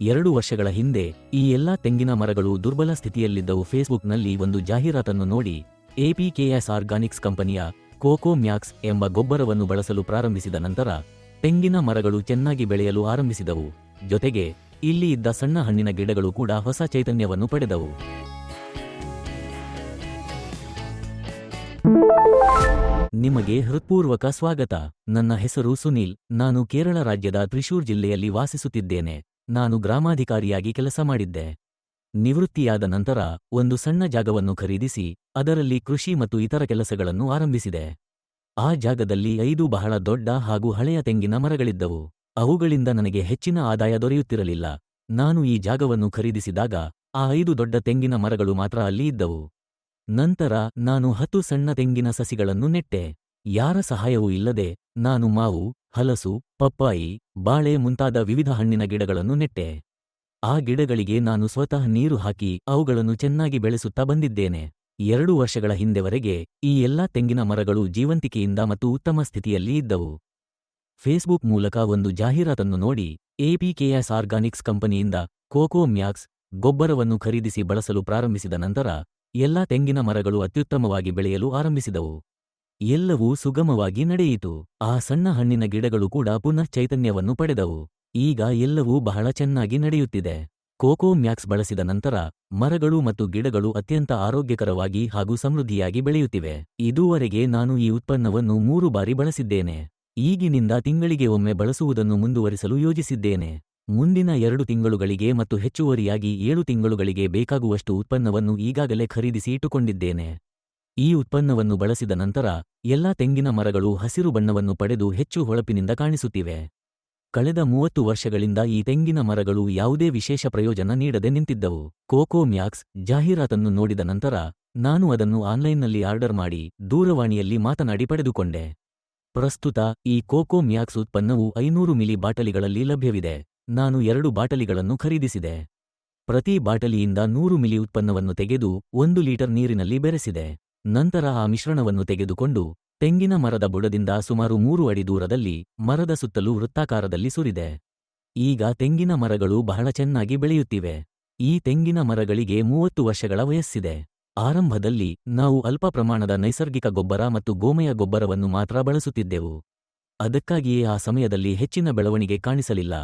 2 ವರ್ಷಗಳ ಹಿಂದೆ ಈ ಎಲ್ಲಾ ತೆಂಗಿನ ಮರಗಳು ದುರ್ಬಲ ಸ್ಥಿತಿಯಲ್ಲಿದ್ದವು. ಫೇಸ್ಬುಕ್ನಲ್ಲಿ ಒಂದು ಜಾಹೀರಾತನ್ನು ನೋಡಿ ಎಪಿಕೆಎಸ್ ಆರ್ಗಾನಿಕ್ಸ್ ಕಂಪನಿಯ ಕೋಕೋ ಮ್ಯಾಕ್ಸ್ ಎಂಬ ಗೊಬ್ಬರವನ್ನು ಬಳಸಲು ಪ್ರಾರಂಭಿಸಿದ ನಂತರ ತೆಂಗಿನ ಮರಗಳು ಚೆನ್ನಾಗಿ ಬೆಳೆಯಲು ಆರಂಭಿಸಿದವು. ಜೊತೆಗೆ ಇಲ್ಲಿ ಇದ್ದ ಸಣ್ಣ ಹಣ್ಣಿನ ಗಿಡಗಳು ಕೂಡ ಹೊಸ ಚೈತನ್ಯವನ್ನು ಪಡೆದವು. ನಿಮಗೆ ಹೃತ್ಪೂರ್ವಕ ಸ್ವಾಗತ. ನನ್ನ ಹೆಸರು ಸುನೀಲ್. ನಾನು ಕೇರಳ ರಾಜ್ಯದ ತ್ರಿಶೂರ್ ಜಿಲ್ಲೆಯಲ್ಲಿ ವಾಸಿಸುತ್ತಿದ್ದೇನೆ. ನಾನು ಗ್ರಾಮಾಧಿಕಾರಿಯಾಗಿ ಕೆಲಸ ಮಾಡಿದ್ದೆ. ನಿವೃತ್ತಿಯಾದ ನಂತರ ಒಂದು ಸಣ್ಣ ಜಾಗವನ್ನು ಖರೀದಿಸಿ ಅದರಲ್ಲಿ ಕೃಷಿ ಮತ್ತು ಇತರ ಕೆಲಸಗಳನ್ನು ಆರಂಭಿಸಿದೆ. ಆ ಜಾಗದಲ್ಲಿ 5 ಬಹಳ ದೊಡ್ಡ ಹಾಗೂ ಹಳೆಯ ತೆಂಗಿನ ಮರಗಳಿದ್ದವು. ಅವುಗಳಿಂದ ನನಗೆ ಹೆಚ್ಚಿನ ಆದಾಯ ದೊರೆಯುತ್ತಿರಲಿಲ್ಲ. ನಾನು ಈ ಜಾಗವನ್ನು ಖರೀದಿಸಿದಾಗ ಆ 5 ದೊಡ್ಡ ತೆಂಗಿನ ಮರಗಳು ಮಾತ್ರ ಅಲ್ಲಿ ಇದ್ದವು. ನಂತರ ನಾನು 10 ಸಣ್ಣ ತೆಂಗಿನ ಸಸಿಗಳನ್ನು ನೆಟ್ಟೆ. ಯಾರ ಸಹಾಯವೂ ಇಲ್ಲದೆ ನಾನು ಮಾವು, ಹಲಸು, ಪಪ್ಪಾಯಿ, ಬಾಳೆ ಮುಂತಾದ ವಿವಿಧ ಹಣ್ಣಿನ ಗಿಡಗಳನ್ನು ನೆಟ್ಟೆ. ಆ ಗಿಡಗಳಿಗೆ ನಾನು ಸ್ವತಃ ನೀರು ಹಾಕಿ ಅವುಗಳನ್ನು ಚೆನ್ನಾಗಿ ಬೆಳೆಸುತ್ತಾ ಬಂದಿದ್ದೇನೆ. 2 ವರ್ಷಗಳ ಹಿಂದೆವರೆಗೆ ಈ ಎಲ್ಲಾ ತೆಂಗಿನ ಮರಗಳು ಜೀವಂತಿಕೆಯಿಂದ ಮತ್ತು ಉತ್ತಮ ಸ್ಥಿತಿಯಲ್ಲಿ ಇದ್ದವು. ಫೇಸ್ಬುಕ್ ಮೂಲಕ ಒಂದು ಜಾಹೀರಾತನ್ನು ನೋಡಿ ಎಪಿಕೆಎಸ್ ಆರ್ಗಾನಿಕ್ಸ್ ಕಂಪನಿಯಿಂದ ಕೋಕೋ ಮ್ಯಾಕ್ಸ್ ಗೊಬ್ಬರವನ್ನು ಖರೀದಿಸಿ ಬಳಸಲು ಪ್ರಾರಂಭಿಸಿದ ನಂತರ ಎಲ್ಲಾ ತೆಂಗಿನ ಮರಗಳು ಅತ್ಯುತ್ತಮವಾಗಿ ಬೆಳೆಯಲು ಆರಂಭಿಸಿದವು. ಎಲ್ಲವೂ ಸುಗಮವಾಗಿ ನಡೆಯಿತು. ಆ ಸಣ್ಣ ಹಣ್ಣಿನ ಗಿಡಗಳು ಕೂಡ ಪುನಃ ಚೈತನ್ಯವನ್ನು ಪಡೆದವು. ಈಗ ಎಲ್ಲವೂ ಬಹಳ ಚೆನ್ನಾಗಿ ನಡೆಯುತ್ತಿದೆ. ಕೋಕೋ ಮ್ಯಾಕ್ಸ್ ಬಳಸಿದ ನಂತರ ಮರಗಳು ಮತ್ತು ಗಿಡಗಳು ಅತ್ಯಂತ ಆರೋಗ್ಯಕರವಾಗಿ ಹಾಗೂ ಸಮೃದ್ಧಿಯಾಗಿ ಬೆಳೆಯುತ್ತಿವೆ. ಇದುವರೆಗೆ ನಾನು ಈ ಉತ್ಪನ್ನವನ್ನು 3 ಬಾರಿ ಬಳಸಿದ್ದೇನೆ. ಈಗಿನಿಂದ ತಿಂಗಳಿಗೆ ಒಮ್ಮೆ ಬಳಸುವುದನ್ನು ಮುಂದುವರಿಸಲು ಯೋಜಿಸಿದ್ದೇನೆ. ಮುಂದಿನ 2 ತಿಂಗಳುಗಳಿಗೆ ಮತ್ತು ಹೆಚ್ಚುವರಿಯಾಗಿ 7 ತಿಂಗಳುಗಳಿಗೆ ಬೇಕಾಗುವಷ್ಟು ಉತ್ಪನ್ನವನ್ನು ಈಗಾಗಲೇ ಖರೀದಿಸಿ ಇಟ್ಟುಕೊಂಡಿದ್ದೇನೆ. ಈ ಉತ್ಪನ್ನವನ್ನು ಬಳಸಿದ ನಂತರ ಎಲ್ಲಾ ತೆಂಗಿನ ಮರಗಳು ಹಸಿರು ಬಣ್ಣವನ್ನು ಪಡೆದು ಹೆಚ್ಚು ಹೊಳಪಿನಿಂದ ಕಾಣಿಸುತ್ತಿವೆ. ಕಳೆದ 30 ವರ್ಷಗಳಿಂದ ಈ ತೆಂಗಿನ ಮರಗಳು ಯಾವುದೇ ವಿಶೇಷ ಪ್ರಯೋಜನ ನೀಡದೆ ನಿಂತಿದ್ದವು. ಕೋಕೋ ಮ್ಯಾಕ್ಸ್ ಜಾಹೀರಾತನ್ನು ನೋಡಿದ ನಂತರ ನಾನು ಅದನ್ನು ಆನ್ಲೈನ್ನಲ್ಲಿ ಆರ್ಡರ್ ಮಾಡಿ ದೂರವಾಣಿಯಲ್ಲಿ ಮಾತನಾಡಿ ಪಡೆದುಕೊಂಡೆ. ಪ್ರಸ್ತುತ ಈ ಕೋಕೋ ಮ್ಯಾಕ್ಸ್ ಉತ್ಪನ್ನವು 500 ಮಿಲಿ ಬಾಟಲಿಗಳಲ್ಲಿ ಲಭ್ಯವಿದೆ. ನಾನು 2 ಬಾಟಲಿಗಳನ್ನು ಖರೀದಿಸಿದೆ. ಪ್ರತಿ ಬಾಟಲಿಯಿಂದ 100 ಮಿಲಿ ಉತ್ಪನ್ನವನ್ನು ತೆಗೆದು 1 ಲೀಟರ್ ನೀರಿನಲ್ಲಿ ಬೆರೆಸಿದೆ. ನಂತರ ಆ ಮಿಶ್ರಣವನ್ನು ತೆಗೆದುಕೊಂಡು ತೆಂಗಿನ ಮರದ ಬುಡದಿಂದ ಸುಮಾರು 3 ಅಡಿ ದೂರದಲ್ಲಿ ಮರದ ಸುತ್ತಲೂ ವೃತ್ತಾಕಾರದಲ್ಲಿ ಸುರಿದೆ. ಈಗ ತೆಂಗಿನ ಮರಗಳು ಬಹಳ ಚೆನ್ನಾಗಿ ಬೆಳೆಯುತ್ತಿವೆ. ಈ ತೆಂಗಿನ ಮರಗಳಿಗೆ 30 ವರ್ಷಗಳ ವಯಸ್ಸಿದೆ. ಆರಂಭದಲ್ಲಿ ನಾವು ಅಲ್ಪ ಪ್ರಮಾಣದ ನೈಸರ್ಗಿಕ ಗೊಬ್ಬರ ಮತ್ತು ಗೋಮಯ ಗೊಬ್ಬರವನ್ನು ಮಾತ್ರ ಬಳಸುತ್ತಿದ್ದೆವು. ಅದಕ್ಕಾಗಿಯೇ ಆ ಸಮಯದಲ್ಲಿ ಹೆಚ್ಚಿನ ಬೆಳವಣಿಗೆ ಕಾಣಿಸಲಿಲ್ಲ.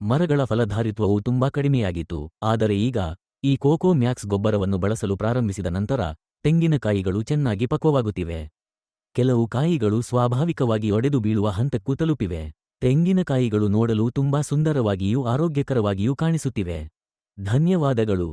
ಮರಗಳ ಫಲಧಾರಿತ್ವವು ತುಂಬಾ ಕಡಿಮೆಯಾಗಿತ್ತು. ಆದರೆ ಈಗ ಈ ಕೋಕೋ ಮ್ಯಾಕ್ಸ್ ಗೊಬ್ಬರವನ್ನು ಬಳಸಲು ಪ್ರಾರಂಭಿಸಿದ ನಂತರ ತೆಂಗಿನಕಾಯಿಗಳು ಚೆನ್ನಾಗಿ ಪಕ್ವವಾಗುತ್ತಿವೆ. ಕೆಲವು ಕಾಯಿಗಳು ಸ್ವಾಭಾವಿಕವಾಗಿ ಒಡೆದು ಬೀಳುವ ಹಂತಕ್ಕೂ ತಲುಪಿವೆ. ತೆಂಗಿನಕಾಯಿಗಳು ನೋಡಲು ತುಂಬಾ ಸುಂದರವಾಗಿಯೂ ಆರೋಗ್ಯಕರವಾಗಿಯೂ ಕಾಣಿಸುತ್ತಿವೆ. ಧನ್ಯವಾದಗಳು.